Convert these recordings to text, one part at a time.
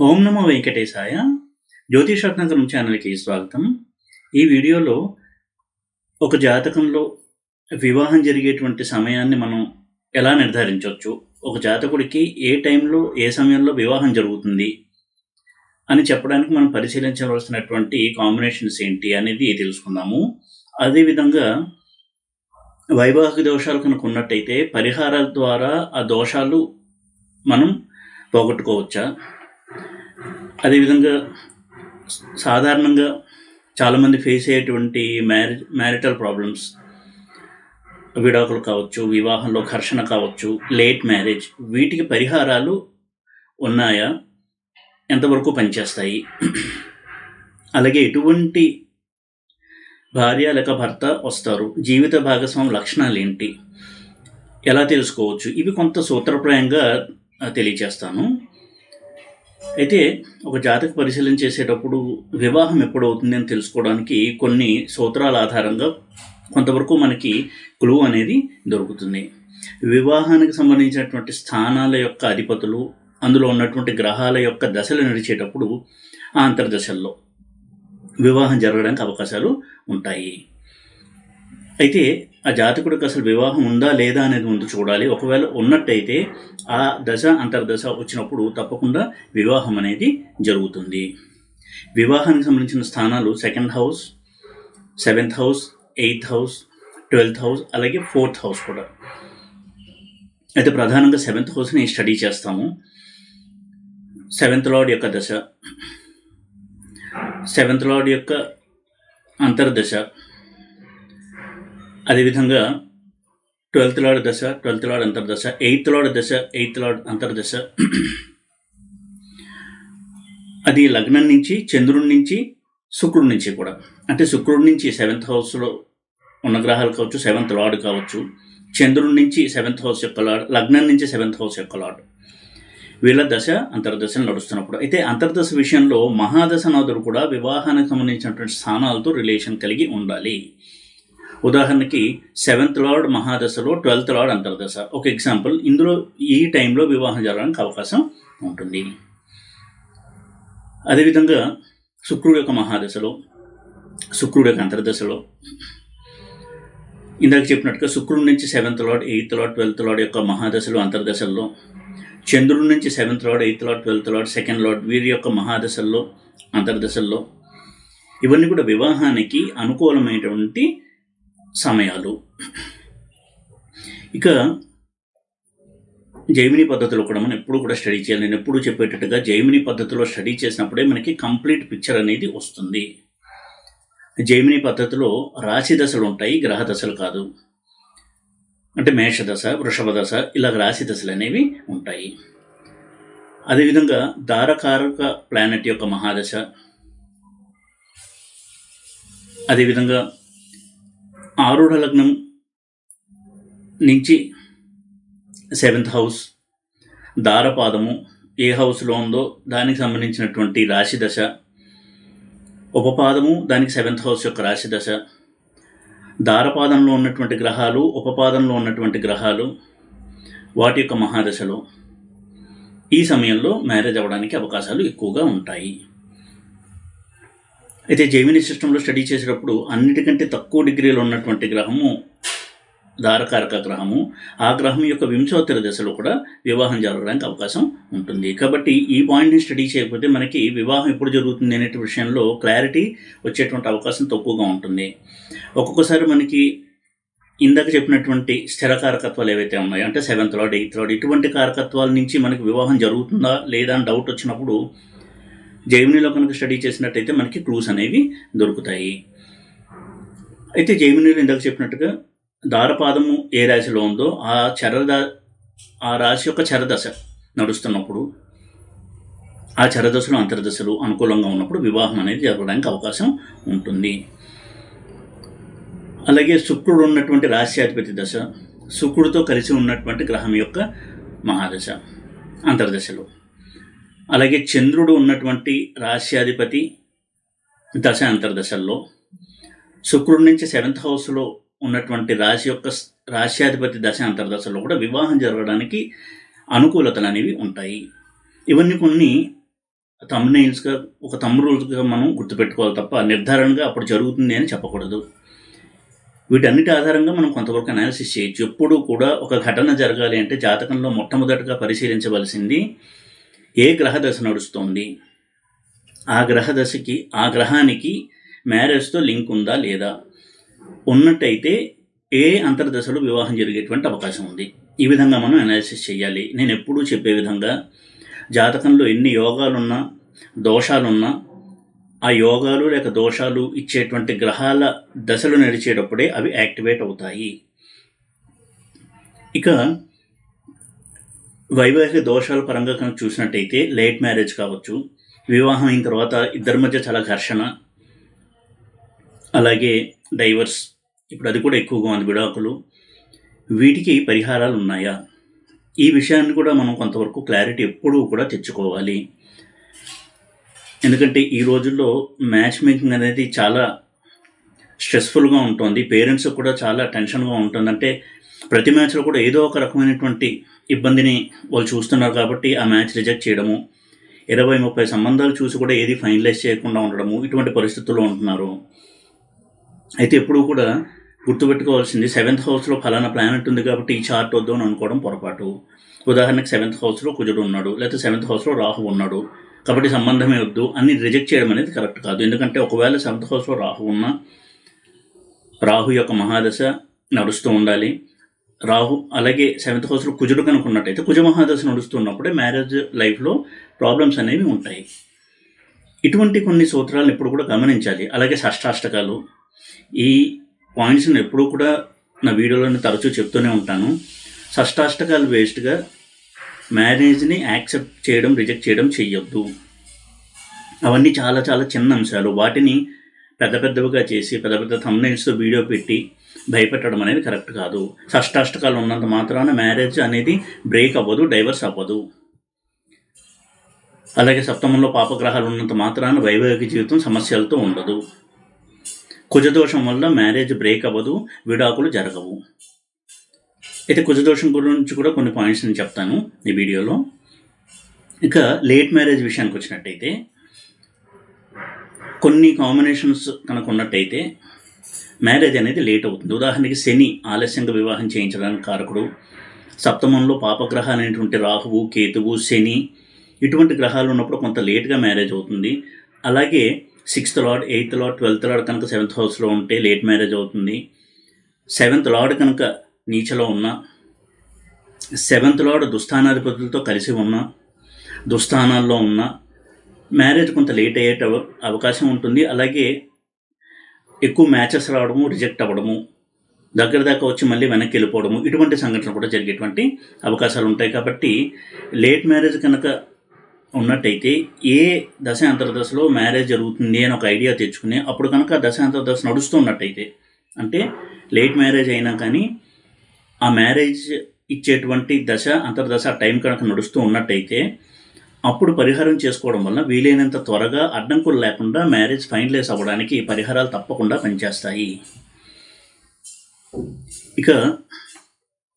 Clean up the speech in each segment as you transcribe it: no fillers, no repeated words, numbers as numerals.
ఓం నమో వెంకటేశాయ. జ్యోతిషరత్నాకరం ఛానల్కి స్వాగతం. ఈ వీడియోలో ఒక జాతకంలో వివాహం జరిగేటువంటి సమయాన్ని మనం ఎలా నిర్ధారించవచ్చు, ఒక జాతకుడికి ఏ టైంలో ఏ సమయంలో వివాహం జరుగుతుంది అని చెప్పడానికి మనం పరిశీలించవలసినటువంటి కాంబినేషన్స్ ఏంటి అనేది తెలుసుకుందాము. అదేవిధంగా వైవాహిక దోషాలు కనుక ఉన్నట్టయితే పరిహారాల ద్వారా ఆ దోషాలు మనం పోగొట్టుకోవచ్చా, అదేవిధంగా సాధారణంగా చాలామంది ఫేస్ అయ్యేటువంటి మ్యారిటల్ ప్రాబ్లమ్స్, విడాకులు కావచ్చు, వివాహంలో ఘర్షణ కావచ్చు, లేట్ మ్యారేజ్, వీటికి పరిహారాలు ఉన్నాయా, ఎంతవరకు పనిచేస్తాయి, అలాగే ఎటువంటి భార్య లేక భర్త వస్తారు, జీవిత భాగస్వామి లక్షణాలు ఏంటి, ఎలా తెలుసుకోవచ్చు, ఇవి కొంత సూత్రప్రాయంగా తెలియచేస్తాను. అయితే ఒక జాతక పరిశీలన చేసేటప్పుడు వివాహం ఎప్పుడవుతుంది అని తెలుసుకోవడానికి కొన్ని సూత్రాల ఆధారంగా కొంతవరకు మనకి క్లూ అనేది దొరుకుతుంది. వివాహానికి సంబంధించినటువంటి స్థానాల యొక్క అధిపతులు, అందులో ఉన్నటువంటి గ్రహాల యొక్క దశలు నడిచేటప్పుడు ఆ అంతర్దశల్లో వివాహం జరగడానికి అవకాశాలు ఉంటాయి. అయితే ఆ జాతకుడికి అసలు వివాహం ఉందా లేదా అనేది ముందు చూడాలి. ఒకవేళ ఉన్నట్టయితే ఆ దశ అంతర్దశ వచ్చినప్పుడు తప్పకుండా వివాహం అనేది జరుగుతుంది. వివాహానికి సంబంధించిన స్థానాలు 2nd house, 7th house, 8th house, 12th house, అలాగే 4th హౌస్ కూడా. అయితే ప్రధానంగా 7th హౌస్ని స్టడీ చేస్తాము. 7th లార్డ్ యొక్క దశ, 7th లార్డ్ యొక్క అంతర్దశ, అదేవిధంగా 12th లార్డ్ దశ, 12th లార్డ్ అంతర్దశ, 8th లార్డ్ దశ, 8th లార్డ్ అంతర్దశ, అది లగ్నం నుంచి, చంద్రుడి నుంచి, శుక్రుడి నుంచి కూడా. అంటే శుక్రుడి నుంచి 7th హౌస్లో ఉన్న గ్రహాలు కావచ్చు, 7th లార్డ్ కావచ్చు, చంద్రుడి నుంచి 7th హౌస్ యొక్క లార్డ్, లగ్నం నుంచి 7th హౌస్ యొక్క లార్డ్, వీళ్ళ దశ అంతర్దశలు నడుస్తున్నప్పుడు. అయితే అంతర్దశ విషయంలో మహాదశనాథుడు కూడా వివాహానికి సంబంధించినటువంటి స్థానాలతో రిలేషన్ కలిగి ఉండాలి. ఉదాహరణకి 7th లార్డ్ మహాదశలో 12th లార్డ్ అంతర్దశ ఒక ఎగ్జాంపుల్. ఇందులో ఈ టైంలో వివాహం జరగడానికి అవకాశం ఉంటుంది. అదేవిధంగా శుక్రుడు యొక్క మహాదశలో, శుక్రుడు యొక్క అంతర్దశలో, ఇందాక చెప్పినట్టుగా శుక్రుడి నుంచి 7th lord, 8th lord, 12th lord యొక్క మహాదశలు అంతర్దశల్లో, చంద్రుడి నుంచి 7th lord, 8th lord, 12th lord, 2nd lord, వీరి యొక్క మహాదశల్లో, అంతర్దశల్లో, ఇవన్నీ కూడా వివాహానికి అనుకూలమైనటువంటి సమయాలు. ఇక జైమిని పద్ధతిలో కూడా మనం ఎప్పుడు కూడా స్టడీ చేయాలి. నేను ఎప్పుడు చెప్పేటట్టుగా జైమిని పద్ధతిలో స్టడీ చేసినప్పుడే మనకి కంప్లీట్ పిక్చర్ అనేది వస్తుంది. జైమిని పద్ధతిలో రాశి దశలు ఉంటాయి, గ్రహ దశలు కాదు. అంటే మేషదశ, వృషభ దశ, ఇలా రాశి దశలు అనేవి ఉంటాయి. అదేవిధంగా దారకారక ప్లానెట్ యొక్క మహాదశ, అదేవిధంగా ఆరూఢ లగ్నం నుంచి 7th హౌస్, దారపాదము ఏ హౌస్లో ఉందో దానికి సంబంధించినటువంటి రాశి దశ, ఉపపాదము దానికి 7th హౌస్ యొక్క రాశి దశ, దారపాదంలో ఉన్నటువంటి గ్రహాలు, ఉపపాదంలో ఉన్నటువంటి గ్రహాలు, వాటి యొక్క మహాదశలో ఈ సమయంలో మ్యారేజ్ అవ్వడానికి అవకాశాలు ఎక్కువగా ఉంటాయి. అయితే జైమిని సిస్టంలో స్టడీ చేసేటప్పుడు అన్నిటికంటే తక్కువ డిగ్రీలో ఉన్నటువంటి గ్రహము దారకారక గ్రహము. ఆ గ్రహం యొక్క వింశోత్తర దశలో కూడా వివాహం జరగడానికి అవకాశం ఉంటుంది. కాబట్టి ఈ పాయింట్ని స్టడీ చేయకపోతే మనకి వివాహం ఎప్పుడు జరుగుతుంది అనే విషయంలో క్లారిటీ వచ్చేటువంటి అవకాశం తక్కువగా ఉంటుంది. ఒక్కొక్కసారి మనకి ఇందాక చెప్పినటువంటి స్థిర కారకత్వాలు ఏవైతే ఉన్నాయో, అంటే 7th లార్డ్, 8th లార్డ్, ఇటువంటి కారకత్వాల నుంచి మనకి వివాహం జరుగుతుందా లేదా అని డౌట్ వచ్చినప్పుడు జైమినిలో కనుక స్టడీ చేసినట్టయితే మనకి క్లూస్ అనేవి దొరుకుతాయి. అయితే జైమినిలో ఇందాక చెప్పినట్టుగా దారపాదము ఏ రాశిలో ఉందో ఆ రాశి యొక్క చరదశ నడుస్తున్నప్పుడు, ఆ చరదశలు అంతర్దశలు అనుకూలంగా ఉన్నప్పుడు వివాహం అనేది జరగడానికి అవకాశం ఉంటుంది. అలాగే శుక్రుడు ఉన్నటువంటి రాశ్యాధిపతి దశ, శుక్రుడితో కలిసి ఉన్నటువంటి గ్రహం యొక్క మహాదశ అంతర్దశలో, అలాగే చంద్రుడు ఉన్నటువంటి రాశ్యాధిపతి దశ అంతర్దశల్లో, శుక్రుడి నుంచి 7th హౌస్లో ఉన్నటువంటి రాశి యొక్క రాశ్యాధిపతి దశ అంతర్దశలో కూడా వివాహం జరగడానికి అనుకూలతలు అనేవి ఉంటాయి. ఇవన్నీ కొన్ని థంబ్నెయిల్స్గా ఒక థంబ్ రూల్స్గా మనం గుర్తుపెట్టుకోవాలి తప్ప నిర్ధారణగా అప్పుడు జరుగుతుంది అని చెప్పకూడదు. వీటన్నిటి ఆధారంగా మనం కొంతవరకు అనాలిసిస్ చేయొచ్చు. ఎప్పుడూ కూడా ఒక ఘటన జరగాలి అంటే జాతకంలో మొట్టమొదటిగా పరిశీలించవలసింది ఏ గ్రహ దశ నడుస్తోంది, ఆ గ్రహానికి మ్యారేజ్తో లింక్ ఉందా లేదా, ఉన్నట్టయితే ఏ అంతర్దశలో వివాహం జరిగేటువంటి అవకాశం ఉంది. ఈ విధంగా మనం అనాలిసిస్ చేయాలి. నేను ఎప్పుడూ చెప్పే విధంగా జాతకంలో ఎన్ని యోగాలున్నా దోషాలున్నా ఆ యోగాలు లేక దోషాలు ఇచ్చేటువంటి గ్రహాల దశలు నడిచేటప్పుడే అవి యాక్టివేట్ అవుతాయి. ఇక వైవాహిక దోషాల పరంగా కనుక చూసినట్టయితే లేట్ మ్యారేజ్ కావచ్చు, వివాహం అయిన తర్వాత ఇద్దరి మధ్య చాలా ఘర్షణ, అలాగే డైవర్స్, ఇప్పుడు అది కూడా ఎక్కువగా ఉంది, విడాకులు, వీటికి పరిహారాలు ఉన్నాయా? ఈ విషయాన్ని కూడా మనం కొంతవరకు క్లారిటీ ఎప్పుడూ కూడా తెచ్చుకోవాలి. ఎందుకంటే ఈ రోజుల్లో మ్యాచ్ మేకింగ్ అనేది చాలా స్ట్రెస్ఫుల్గా ఉంటుంది. పేరెంట్స్కి కూడా చాలా టెన్షన్గా ఉంటుంది. అంటే ప్రతి మ్యాచ్లో కూడా ఏదో ఒక రకమైనటువంటి ఇబ్బందిని వాళ్ళు చూస్తున్నారు కాబట్టి ఆ మ్యాచ్ రిజెక్ట్ చేయడము, 20-30 సంబంధాలు చూసి కూడా ఏది ఫైనలైజ్ చేయకుండా ఉండడము, ఇటువంటి పరిస్థితుల్లో ఉంటున్నారు. అయితే ఎప్పుడూ కూడా గుర్తుపెట్టుకోవాల్సింది 7th హౌస్లో ఫలానా ప్లానెట్ ఉంది కాబట్టి ఈ చార్ట్ వద్దు అని అనుకోవడం పొరపాటు. ఉదాహరణకి 7th హౌస్లో కుజుడు ఉన్నాడు, లేకపోతే 7th హౌస్లో రాహు ఉన్నాడు కాబట్టి సంబంధమే వద్దు అని రిజెక్ట్ చేయడం అనేది కరెక్ట్ కాదు. ఎందుకంటే ఒకవేళ 7th హౌస్లో రాహు ఉన్నా రాహు యొక్క మహాదశ నడుస్తూ ఉండాలి. రాహు అలాగే 7th హౌస్లో కుజుడు కనుక ఉన్నట్టయితే కుజ మహాదశ నడుస్తున్నప్పుడే మ్యారేజ్ లైఫ్లో ప్రాబ్లమ్స్ అనేవి ఉంటాయి. ఇటువంటి కొన్ని సూత్రాలను ఎప్పుడు కూడా గమనించాలి. అలాగే షష్టాష్టకాలు, ఈ పాయింట్స్ని ఎప్పుడూ కూడా నా వీడియోలోనే తరచూ చెప్తూనే ఉంటాను. షష్టాష్టకాలు వేస్ట్గా మ్యారేజ్ని యాక్సెప్ట్ చేయడం, రిజెక్ట్ చేయడం చెయ్యొద్దు. అవన్నీ చాలా చాలా చిన్న అంశాలు. వాటిని పెద్ద పెద్దవిగా చేసి పెద్ద పెద్ద థంబ్నెయిల్స్తో వీడియో పెట్టి భయపెట్టడం అనేది కరెక్ట్ కాదు. షష్టాష్టకాలు ఉన్నంత మాత్రాన మ్యారేజ్ అనేది బ్రేక్ అవ్వదు, డైవర్స్ అవ్వదు. అలాగే సప్తమంలో పాపగ్రహాలు ఉన్నంత మాత్రాన వైవాహిక జీవితం సమస్యలతో ఉండదు. కుజదోషం వల్ల మ్యారేజ్ బ్రేక్ అవ్వదు, విడాకులు జరగవు. అయితే కుజదోషం గురించి కూడా కొన్ని పాయింట్స్ నేను చెప్తాను ఈ వీడియోలో. ఇక లేట్ మ్యారేజ్ విషయానికి వచ్చినట్టయితే కొన్ని కాంబినేషన్స్ కనుక ఉన్నట్టయితే మ్యారేజ్ అనేది లేట్ అవుతుంది. ఉదాహరణకి శని ఆలస్యంగా వివాహం చేయించడానికి కారకుడు, సప్తమంలో పాపగ్రహాలు అనేటువంటి రాహువు, కేతువు, శని, ఇటువంటి గ్రహాలు ఉన్నప్పుడు కొంత లేట్గా మ్యారేజ్ అవుతుంది. అలాగే 6th lord, 8th lord, 12th lord కనుక 7th హౌస్లో ఉంటే లేట్ మ్యారేజ్ అవుతుంది. 7th లార్డ్ కనుక నీచలో ఉన్న, 7th లార్డ్ దుస్థానాధిపతులతో కలిసి ఉన్న, దుస్థానాల్లో ఉన్న మ్యారేజ్ కొంత లేట్ అయ్యే అవకాశం ఉంటుంది. అలాగే ఎక్కువ మ్యాచెస్ రావడము, రిజెక్ట్ అవ్వడము, దగ్గర దాకా వచ్చి మళ్ళీ వెనక్కి వెళ్ళిపోవడము, ఇటువంటి సంఘటనలు కూడా జరిగేటువంటి అవకాశాలు ఉంటాయి. కాబట్టి లేట్ మ్యారేజ్ కనుక ఉన్నట్టయితే ఏ దశ అంతర్దశలో మ్యారేజ్ జరుగుతుంది అని ఒక ఐడియా తెచ్చుకుని అప్పుడు కనుక దశ అంతర్దశ నడుస్తున్నట్టయితే, అంటే లేట్ మ్యారేజ్ అయినా కానీ ఆ మ్యారేజ్ ఇచ్చేటువంటి దశ అంతర్దశ టైం కనుక నడుస్తూ ఉన్నట్టయితే అప్పుడు పరిహారం చేసుకోవడం వల్ల వీలైనంత త్వరగా అడ్డంకులు లేకుండా మ్యారేజ్ ఫైనలైజ్ అవ్వడానికి పరిహారాలు తప్పకుండా పనిచేస్తాయి. ఇక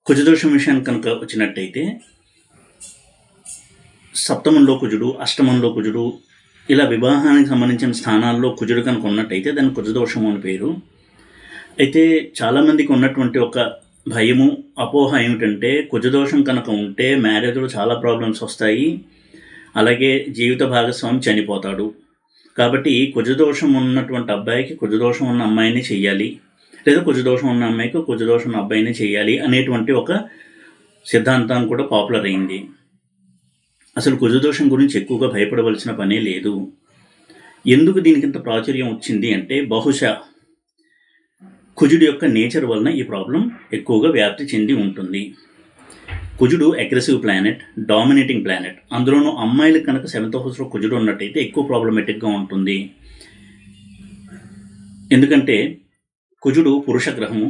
కుజదోషం విషయానికి కనుక వచ్చినట్టయితే సప్తమంలో కుజుడు, అష్టమంలో కుజుడు, ఇలా వివాహానికి సంబంధించిన స్థానాల్లో కుజుడు కనుక ఉన్నట్టయితే దానికి కుజదోషము అని పేరు. అయితే చాలామందికి ఉన్నటువంటి ఒక భయము, అపోహ ఏమిటంటే కుజదోషం కనుక ఉంటే మ్యారేజ్లో చాలా ప్రాబ్లమ్స్ వస్తాయి, అలాగే జీవిత భాగస్వామి చనిపోతాడు, కాబట్టి కుజదోషం ఉన్నటువంటి అబ్బాయికి కుజదోషం ఉన్న అమ్మాయిని చెయ్యాలి, లేదా కుజదోషం ఉన్న అమ్మాయికి కుజదోషం ఉన్న అబ్బాయిని చేయాలి అనేటువంటి ఒక సిద్ధాంతం కూడా పాపులర్ అయింది. అసలు కుజదోషం గురించి ఎక్కువగా భయపడవలసిన పనే లేదు. ఎందుకు దీనికి ఇంత ప్రాచుర్యం వచ్చింది అంటే బహుశా కుజుడు యొక్క నేచర్ వలన ఈ ప్రాబ్లం ఎక్కువగా వ్యాప్తి చెంది ఉంటుంది. కుజుడు అగ్రెసివ్ ప్లానెట్, డామినేటింగ్ ప్లానెట్, అందులోనూ అమ్మాయిలకు కనుక 7th హౌస్లో కుజుడు ఉన్నట్టయితే ఎక్కువ ప్రాబ్లమేటిక్గా ఉంటుంది. ఎందుకంటే కుజుడు పురుష గ్రహము,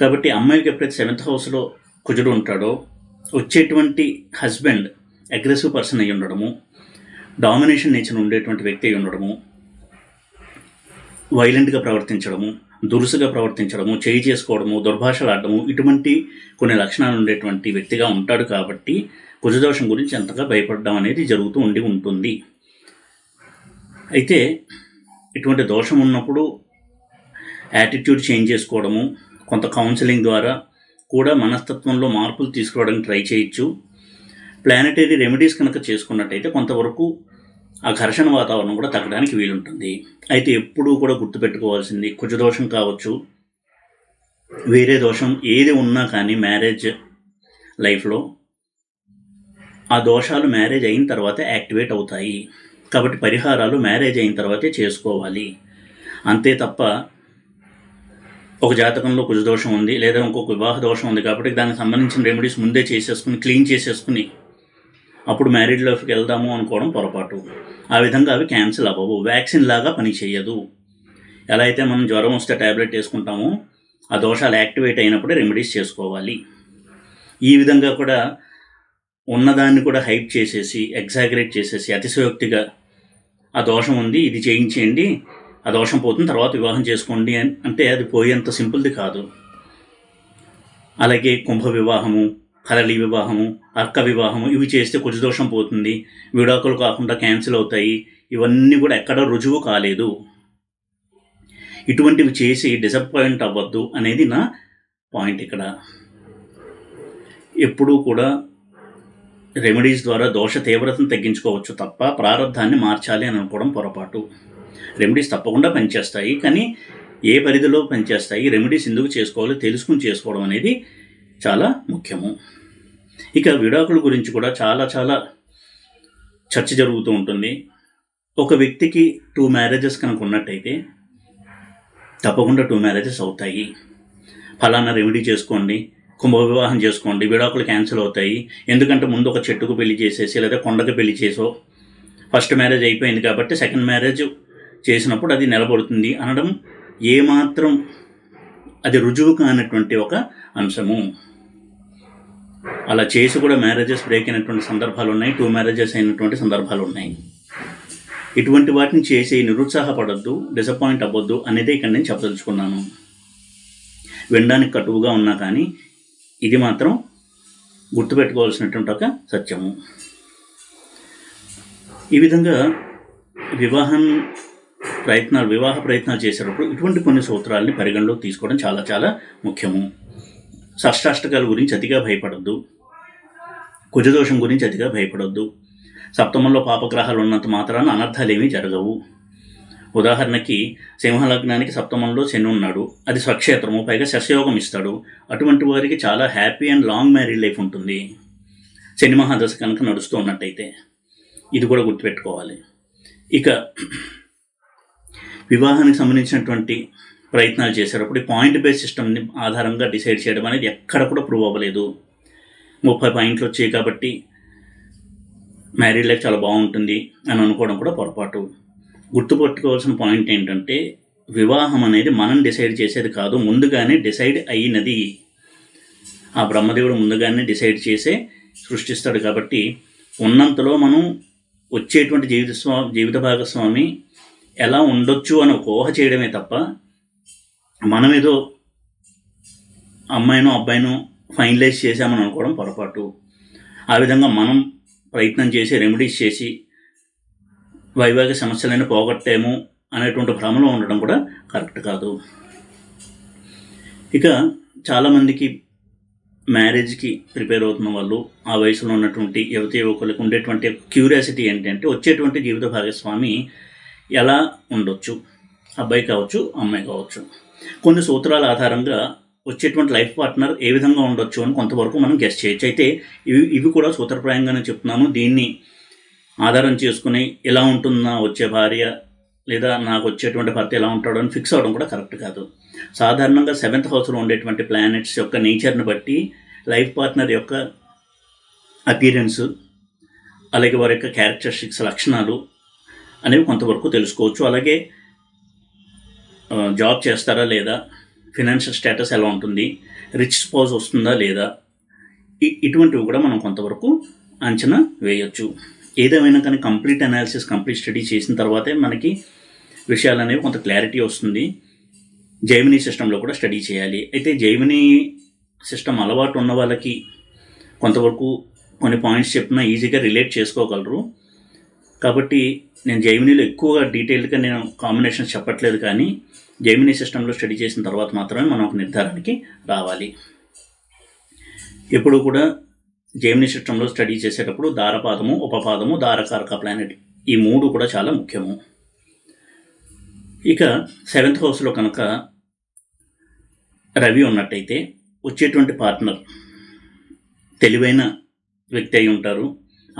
కాబట్టి అమ్మాయికి ఎప్పుడైతే 7th హౌస్లో కుజుడు ఉంటాడో వచ్చేటువంటి హస్బెండ్ అగ్రెసివ్ పర్సన్ అయి ఉండడము, డామినేషన్ నేచర్ ఉండేటువంటి వ్యక్తి అయి ఉండడము, వైలెంట్గా ప్రవర్తించడము, దురుసుగా ప్రవర్తించడము, చేసుకోవడము, దుర్భాషలు ఆడడము, ఇటువంటి కొన్ని లక్షణాలు ఉండేటువంటి వ్యక్తిగా ఉంటాడు. కాబట్టి కుజదోషం గురించి అంతగా భయపడడం అనేది జరుగుతూ ఉంటుంది. అయితే ఇటువంటి దోషం ఉన్నప్పుడు యాటిట్యూడ్ చేంజ్ చేసుకోవడము, కొంత కౌన్సిలింగ్ ద్వారా కూడా మనస్తత్వంలో మార్పులు తీసుకురావడానికి ట్రై చేయొచ్చు. ప్లానెటరీ రెమెడీస్ కనుక చేసుకున్నట్టయితే కొంతవరకు ఆ ఘర్షణ వాతావరణం కూడా తగ్గడానికి వీలుంటుంది. అయితే ఎప్పుడూ కూడా గుర్తుపెట్టుకోవాల్సింది, కుజదోషం కావచ్చు, వేరే దోషం ఏది ఉన్నా కానీ మ్యారేజ్ లైఫ్లో ఆ దోషాలు మ్యారేజ్ అయిన తర్వాత యాక్టివేట్ అవుతాయి. కాబట్టి పరిహారాలు మ్యారేజ్ అయిన తర్వాతే చేసుకోవాలి. అంతే తప్ప ఒక జాతకంలో కుజదోషం ఉంది లేదా ఇంకొక వివాహ దోషం ఉంది కాబట్టి దానికి సంబంధించిన రెమెడీస్ ముందే చేసేసుకుని క్లీన్ చేసేసుకుని అప్పుడు మ్యారేజ్ లైఫ్కి వెళ్దాము అనుకోవడం పొరపాటు. ఆ విధంగా అవి క్యాన్సిల్ అవ్వవు. వ్యాక్సిన్ లాగా పనిచేయదు. ఎలా అయితే మనం జ్వరం వస్తే ట్యాబ్లెట్ వేసుకుంటామో ఆ దోషాలు యాక్టివేట్ అయినప్పుడే రెమెడీస్ చేసుకోవాలి. ఈ విధంగా కూడా ఉన్నదాన్ని కూడా హైప్ చేసేసి ఎగ్జాగరేట్ చేసేసి అతిశయోక్తిగా ఆ దోషం ఉంది, ఇది చేయించేయండి, ఆ దోషం పోతుంది, తర్వాత వివాహం చేసుకోండి అంటే అది పోయేంత సింపుల్ది కాదు. అలాగే కుంభ వివాహము, కలలి వివాహము, అర్క వివాహము ఇవి చేస్తే కుజదోషం పోతుంది, విడాకులు కాకుండా క్యాన్సిల్ అవుతాయి, ఇవన్నీ కూడా ఎక్కడ రుజువు కాలేదు. ఇటువంటివి చేసి డిసప్పాయింట్ అవ్వద్దు అనేది నా పాయింట్ ఇక్కడ. ఎప్పుడూ కూడా రెమెడీస్ ద్వారా దోష తీవ్రతను తగ్గించుకోవచ్చు తప్ప ప్రారంధాన్ని మార్చాలి అని అనుకోవడం పొరపాటు. రెమెడీస్ తప్పకుండా పనిచేస్తాయి, కానీ ఏ పరిధిలో పనిచేస్తాయి, రెమెడీస్ ఎందుకు చేసుకోవాలో తెలుసుకుని చేసుకోవడం అనేది చాలా ముఖ్యము. ఇక విడాకుల గురించి కూడా చాలా చాలా చర్చ జరుగుతూ ఉంటుంది. ఒక వ్యక్తికి 2 మ్యారేజెస్ కనుక ఉన్నట్టయితే తప్పకుండా 2 మ్యారేజెస్ అవుతాయి. ఫలానా రెమెడీ చేసుకోండి, కుంభ వివాహం చేసుకోండి, విడాకులు క్యాన్సిల్ అవుతాయి. ఎందుకంటే ముందు ఒక చెట్టుకు పెళ్లి చేసేసి లేదా కొండకు పెళ్లి చేసో ఫస్ట్ మ్యారేజ్ అయిపోయింది కాబట్టి సెకండ్ మ్యారేజ్ చేసినప్పుడు అది నిలబడుతుంది అనడం ఏమాత్రం అది రుజువు కానటువంటి ఒక అంశము. అలా చేసి కూడా మ్యారేజెస్ బ్రేక్ అయినటువంటి సందర్భాలు ఉన్నాయి, 2 మ్యారేజెస్ అయినటువంటి సందర్భాలు ఉన్నాయి. ఇటువంటి వాటిని చేసి నిరుత్సాహపడద్దు, డిసప్పాయింట్ అవ్వద్దు అనేది ఇక్కడ నేను చెప్పదలుచుకున్నాను. వినడానికి కటువుగా ఉన్నా కానీ ఇది మాత్రం గుర్తుపెట్టుకోవాల్సినటువంటి ఒక సత్యము. ఈ విధంగా వివాహ ప్రయత్నాలు చేసేటప్పుడు ఇటువంటి కొన్ని సూత్రాలని పరిగణలోకి తీసుకోవడం చాలా చాలా ముఖ్యము. షష్టాష్టకాల గురించి అతిగా భయపడద్దు, కుజదోషం గురించి అతిగా భయపడొద్దు. సప్తమంలో పాపగ్రహాలు ఉన్నంత మాత్రాన అనర్థాలు ఏమీ జరగవు. ఉదాహరణకి సింహలగ్నానికి సప్తమంలో శని ఉన్నాడు, అది స్వక్షేత్రము, పైగా శశయోగం ఇస్తాడు. అటువంటి వారికి చాలా happy and long married life ఉంటుంది, శని మహాదశ కనుక నడుస్తూ ఉన్నట్టయితే. ఇది కూడా గుర్తుపెట్టుకోవాలి. ఇక వివాహానికి సంబంధించినటువంటి ప్రయత్నాలు చేసేటప్పుడు పాయింట్ బేస్ సిస్టమ్ని ఆధారంగా డిసైడ్ చేయడం అనేది ఎక్కడ కూడా ప్రూవ్ అవ్వలేదు. 30 పాయింట్లు వచ్చాయి కాబట్టి మ్యారీడ్ లైఫ్ చాలా బాగుంటుంది అని అనుకోవడం కూడా పొరపాటు. గుర్తుపెట్టుకోవాల్సిన పాయింట్ ఏంటంటే వివాహం అనేది మనం డిసైడ్ చేసేది కాదు, ముందుగానే డిసైడ్ అయినది. ఆ బ్రహ్మదేవుడు ముందుగానే డిసైడ్ చేసే సృష్టిస్తాడు. కాబట్టి ఉన్నంతలో మనం వచ్చేటువంటి జీవిత భాగస్వామి ఎలా ఉండొచ్చు అని ఒక ఊహ చేయడమే తప్ప మనమేదో అమ్మాయినో అబ్బాయినో ఫైనలైజ్ చేసామని అనుకోవడం పొరపాటు. ఆ విధంగా మనం ప్రయత్నం చేసి రెమెడీస్ చేసి వైవాహిక సమస్యలను పోగొట్టాము అనేటువంటి భ్రమలో ఉండడం కూడా కరెక్ట్ కాదు. ఇక చాలామందికి మ్యారేజ్కి ప్రిపేర్ అవుతున్న వాళ్ళు, ఆ వయసులో ఉన్నటువంటి యువకులకు ఉండేటువంటి క్యూరియాసిటీ ఏంటంటే వచ్చేటువంటి జీవిత భాగస్వామి ఎలా ఉండొచ్చు, అబ్బాయి కావచ్చు అమ్మాయి కావచ్చు. కొన్ని సూత్రాల ఆధారంగా వచ్చేటువంటి లైఫ్ పార్ట్నర్ ఏ విధంగా ఉండొచ్చు అని కొంతవరకు మనం గెస్ చేయొచ్చు. అయితే ఇవి కూడా సూత్రప్రాయంగానే చెప్తున్నాను. దీన్ని ఆధారం చేసుకుని ఎలా ఉంటుందా వచ్చే భార్య లేదా నాకు వచ్చేటువంటి భర్త ఎలా ఉంటాడో అని ఫిక్స్ అవ్వడం కూడా కరెక్ట్ కాదు. సాధారణంగా 7th హౌస్లో ఉండేటువంటి ప్లానెట్స్ యొక్క నేచర్ని బట్టి లైఫ్ పార్ట్నర్ యొక్క అపీరెన్స్, అలాగే వారి యొక్క క్యారెక్టరిస్టిక్స్ లక్షణాలు అనేవి కొంతవరకు తెలుసుకోవచ్చు. అలాగే జాబ్ చేస్తారా లేదా, ఫినాన్షియల్ స్టేటస్ ఎలా ఉంటుంది, రిచ్ స్పౌస్ వస్తుందా లేదా, ఇటువంటివి కూడా మనం కొంతవరకు అంచనా వేయచ్చు. ఏదేమైనా కానీ కంప్లీట్ అనాలిసిస్, కంప్లీట్ స్టడీ చేసిన తర్వాతే మనకి విషయాలు అనేవి కొంత క్లారిటీ వస్తుంది. జైమినీ సిస్టంలో కూడా స్టడీ చేయాలి. అయితే జైమినీ సిస్టమ్ అలవాటు ఉన్న వాళ్ళకి కొంతవరకు కొన్ని పాయింట్స్ చెప్పినా ఈజీగా రిలేట్ చేసుకోగలరు. కాబట్టి నేను జెమినీలో ఎక్కువగా డీటెయిల్గా నేను కాంబినేషన్స్ చెప్పట్లేదు, కానీ జెమినీ సిస్టంలో స్టడీ చేసిన తర్వాత మాత్రమే మనం ఒక నిర్ధారణకి రావాలి. ఎప్పుడు కూడా జెమినీ సిస్టంలో స్టడీ చేసేటప్పుడు దారపాదము, ఉపపాదము, దారకారక ప్లానెట్ ఈ 3 కూడా చాలా ముఖ్యము. ఇక 7th హౌస్లో కనుక రవి ఉన్నట్టయితే వచ్చేటువంటి పార్ట్నర్ తెలివైన వ్యక్తి అయి ఉంటారు.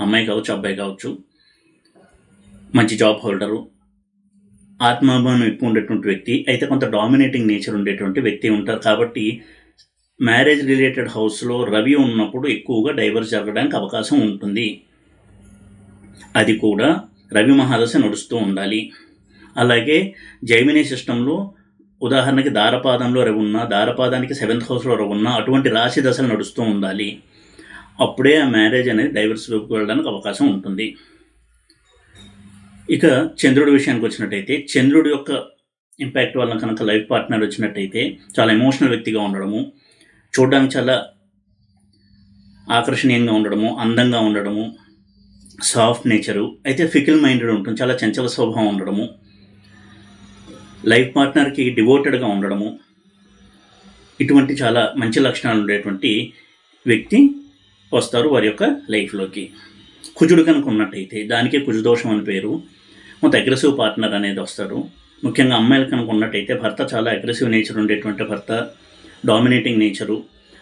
అమ్మాయి కావచ్చు, అబ్బాయి కావచ్చు, మంచి జాబ్ హోల్డరు, ఆత్మాభిమానం ఎక్కువ ఉండేటువంటి వ్యక్తి, అయితే కొంత డామినేటింగ్ నేచర్ ఉండేటువంటి వ్యక్తి ఉంటారు. కాబట్టి మ్యారేజ్ రిలేటెడ్ హౌస్లో రవి ఉన్నప్పుడు ఎక్కువగా డైవర్స్ జరగడానికి అవకాశం ఉంటుంది. అది కూడా రవి మహాదశ నడుస్తూ ఉండాలి. అలాగే జెమినీ సిస్టంలో ఉదాహరణకి దారపాదంలో రవి ఉన్నా, దారపాదానికి 7th హౌస్లో రవి ఉన్నా అటువంటి రాశి దశలు నడుస్తూ ఉండాలి. అప్పుడే ఆ మ్యారేజ్ అనేది డైవర్స్ వైపుకి వెళ్ళడానికి అవకాశం ఉంటుంది. ఇక చంద్రుడి విషయానికి వచ్చినట్టయితే చంద్రుడి యొక్క ఇంపాక్ట్ వల్ల కనుక లైఫ్ పార్ట్నర్ వచ్చినట్టయితే చాలా ఎమోషనల్ వ్యక్తిగా ఉండడము, చూడడానికి చాలా ఆకర్షణీయంగా ఉండడము, అందంగా ఉండడము, సాఫ్ట్ నేచరు, అయితే ఫికిల్ మైండెడ్ ఉంటుంది, చాలా చంచల స్వభావం ఉండడము, లైఫ్ పార్ట్నర్కి డివోటెడ్గా ఉండడము, ఇటువంటి చాలా మంచి లక్షణాలు ఉండేటువంటి వ్యక్తి వస్తారు వారి యొక్క లైఫ్లోకి. కుజుడు కనుక ఉన్నట్టయితే దానికే కుజదోషం అని పేరు. కొంత అగ్రెసివ్ పార్ట్నర్ అనేది వస్తాడు. ముఖ్యంగా అమ్మాయిలు కనుక ఉన్నట్టయితే భర్త చాలా అగ్రెసివ్ నేచర్ ఉండేటువంటి భర్త, డామినేటింగ్ నేచరు,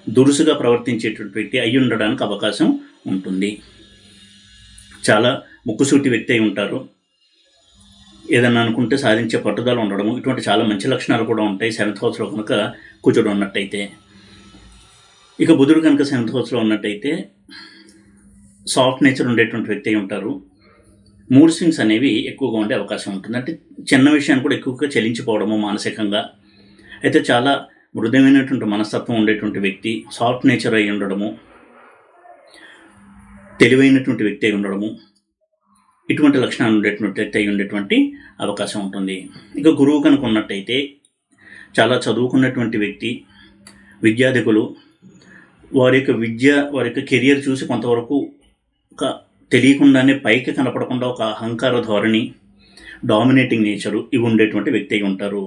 దురుసుగా ప్రవర్తించేటువంటి వ్యక్తి అయి ఉండడానికి అవకాశం ఉంటుంది. చాలా ముక్కుసూటి వ్యక్తి అయి ఉంటారు. ఏదన్నా అనుకుంటే సాధించే పట్టుదల ఉండడము, ఇటువంటి చాలా మంచి లక్షణాలు కూడా ఉంటాయి 7th హౌస్లో కనుక కుజుడు ఉన్నట్టయితే. ఇక బుధుడు కనుక 7th హౌస్లో ఉన్నట్టయితే సాఫ్ట్ నేచర్ ఉండేటువంటి వ్యక్తి అయి ఉంటారు. మూడ్ స్వింగ్స్ అనేవి ఎక్కువగా ఉండే అవకాశం ఉంటుంది. అంటే చిన్న విషయాన్ని కూడా ఎక్కువగా చెలించిపోవడము మానసికంగా. అయితే చాలా మృదుమైనటువంటి మనస్తత్వం ఉండేటువంటి వ్యక్తి, సాఫ్ట్ నేచర్ అయి ఉండడము, తెలివైనటువంటి వ్యక్తి అయి ఉండడము, ఇటువంటి లక్షణాలు ఉండేటువంటి వ్యక్తి అయి ఉండేటువంటి అవకాశం ఉంటుంది. ఇక గురువు కనుక ఉన్నట్టయితే చాలా చదువుకున్నటువంటి వ్యక్తి, విద్యాధికులు, వారి యొక్క విద్య, వారి యొక్క కెరియర్ చూసి కొంతవరకు ఒక తెలియకుండానే పైకి కనపడకుండా ఒక అహంకార ధోరణి, డామినేటింగ్ నేచరు ఇవి ఉండేటువంటి వ్యక్తి అయి ఉంటారు.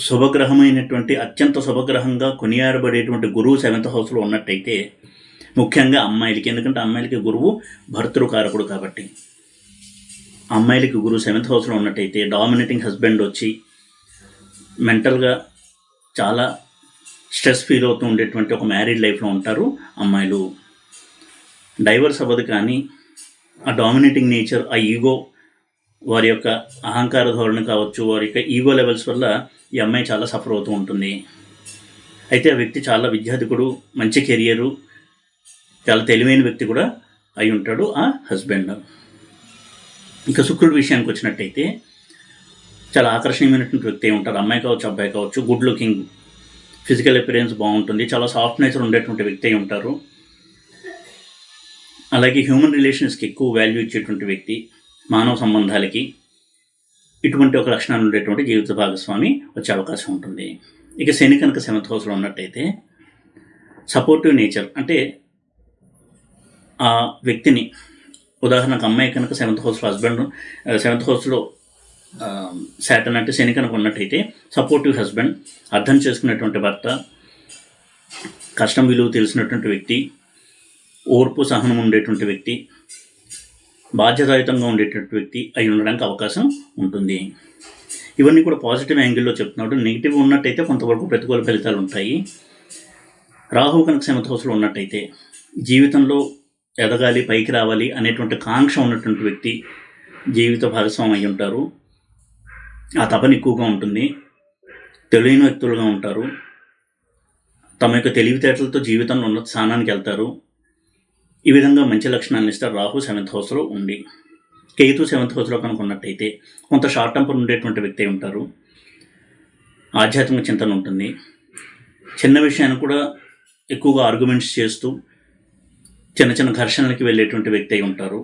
శుభగ్రహమైనటువంటి అత్యంత శుభగ్రహంగా కొనియాడబడేటువంటి గురువు 7th హౌస్లో ఉన్నట్టయితే ముఖ్యంగా అమ్మాయిలకి, ఎందుకంటే అమ్మాయిలకి గురువు భర్తృకారకుడు కాబట్టి, అమ్మాయిలకి గురువు 7th హౌస్లో ఉన్నట్టయితే డామినేటింగ్ హస్బెండ్ వచ్చి మెంటల్గా చాలా స్ట్రెస్ ఫీల్ అవుతూ ఉండేటువంటి ఒక మ్యారీడ్ లైఫ్లో ఉంటారు అమ్మాయిలు. డైవర్స్ అవ్వదు, కానీ ఆ డామినేటింగ్ నేచర్, ఆ ఈగో, వారి యొక్క అహంకార ధోరణి కావచ్చు, వారి యొక్క ఈగో లెవెల్స్ వల్ల ఈ అమ్మాయి చాలా సఫర్ అవుతూ ఉంటుంది. అయితే ఆ వ్యక్తి చాలా విద్యార్థికుడు, మంచి కెరియరు, చాలా తెలివైన వ్యక్తి కూడా అయి ఉంటాడు ఆ హస్బెండ్. ఇక శుక్రుడి విషయానికి వచ్చినట్టయితే చాలా ఆకర్షణీయమైనటువంటి వ్యక్తి అయి ఉంటారు. అమ్మాయి కావచ్చు, అబ్బాయి కావచ్చు, గుడ్ లుకింగ్, ఫిజికల్ అపిరెన్స్ బాగుంటుంది, చాలా సాఫ్ట్ నేచర్ ఉండేటువంటి వ్యక్తి అయి ఉంటారు. అలాగే హ్యూమన్ రిలేషన్స్కి ఎక్కువ వాల్యూ ఇచ్చేటువంటి వ్యక్తి, మానవ సంబంధాలకి, ఇటువంటి ఒక లక్షణాలు ఉండేటువంటి జీవిత భాగస్వామి వచ్చే అవకాశం ఉంటుంది. ఇక శని కనుక 7th హౌస్లో ఉన్నట్టయితే సపోర్టివ్ నేచర్, అంటే ఆ వ్యక్తిని, ఉదాహరణకు అమ్మాయి కనుక 7th హౌస్లో హస్బెండ్, 7th హౌస్లో శాటర్న్ అంటే శని కనుక ఉన్నట్టయితే సపోర్టివ్ హస్బెండ్, అర్థం చేసుకునేటువంటి భర్త, కష్టం విలువ తెలిసినటువంటి వ్యక్తి, ఓర్పు సహనం ఉండేటువంటి వ్యక్తి, బాధ్యతాయుతంగా ఉండేటువంటి వ్యక్తి అయి ఉండడానికి అవకాశం ఉంటుంది. ఇవన్నీ కూడా పాజిటివ్ యాంగిల్లో చెప్తున్నాడు. నెగిటివ్ ఉన్నట్టయితే కొంతవరకు ప్రతికూల ఫలితాలు ఉంటాయి. రాహువు కనుక 7th హౌస్లో ఉన్నట్టయితే జీవితంలో ఎదగాలి, పైకి రావాలి అనేటువంటి కాంక్ష ఉన్నటువంటి వ్యక్తి జీవిత భాగస్వామి అయి ఉంటారు. ఆ తపన ఎక్కువగా ఉంటుంది. తెలియని వ్యక్తులుగా ఉంటారు. తమ యొక్క తెలివితేటలతో జీవితంలో ఉన్నత స్థానానికి వెళ్తారు. ఈ విధంగా మంచి లక్షణాలను ఇస్తారు రాహు 7th హౌస్లో ఉండి. కేతు 7th హౌస్లో కనుక ఉన్నట్టయితే కొంత షార్ట్ టెంపర్ ఉండేటువంటి వ్యక్తి ఉంటారు. ఆధ్యాత్మిక చింతన ఉంటుంది. చిన్న విషయాన్ని కూడా ఎక్కువగా ఆర్గ్యుమెంట్స్ చేస్తూ చిన్న చిన్న ఘర్షణలకి వెళ్ళేటువంటి వ్యక్తి అయి ఉంటారు.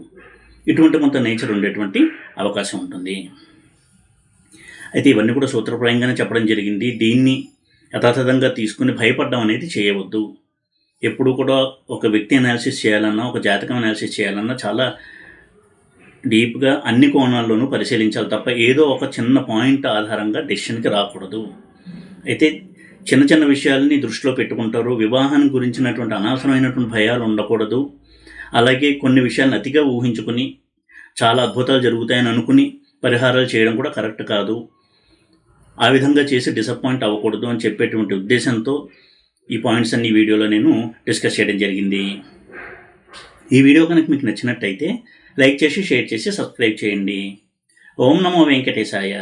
ఇటువంటి కొంత నేచర్ ఉండేటువంటి అవకాశం ఉంటుంది. అయితే ఇవన్నీ కూడా సూత్రప్రాయంగానే చెప్పడం జరిగింది. దీన్ని యథాతథంగా తీసుకుని భయపడడం అనేది చేయవద్దు. ఎప్పుడు కూడా ఒక వ్యక్తి అనాలిసిస్ చేయాలన్నా, ఒక జాతకం అనాలిసిస్ చేయాలన్నా చాలా డీప్గా అన్ని కోణాల్లోనూ పరిశీలించాలి తప్ప ఏదో ఒక చిన్న పాయింట్ ఆధారంగా డెసిషన్కి రాకూడదు. అయితే చిన్న చిన్న విషయాలని దృష్టిలో పెట్టుకుంటారు. వివాహానికి గురించినటువంటి అనవసరమైనటువంటి భయాలు ఉండకూడదు. అలాగే కొన్ని విషయాలను అతిగా ఊహించుకుని చాలా అద్భుతాలు జరుగుతాయని అనుకుని పరిహారాలు చేయడం కూడా కరెక్ట్ కాదు. ఆ విధంగా చేసి డిసప్పాయింట్ అవ్వకూడదు అని చెప్పేటువంటి ఉద్దేశంతో ఈ పాయింట్స్ అన్ని వీడియోలో నేను డిస్కస్ చేయడం జరిగింది. ఈ వీడియో కనుక మీకు నచ్చినట్టయితే లైక్ చేసి, షేర్ చేసి, సబ్స్క్రైబ్ చేయండి. ఓం నమో వెంకటేశాయ.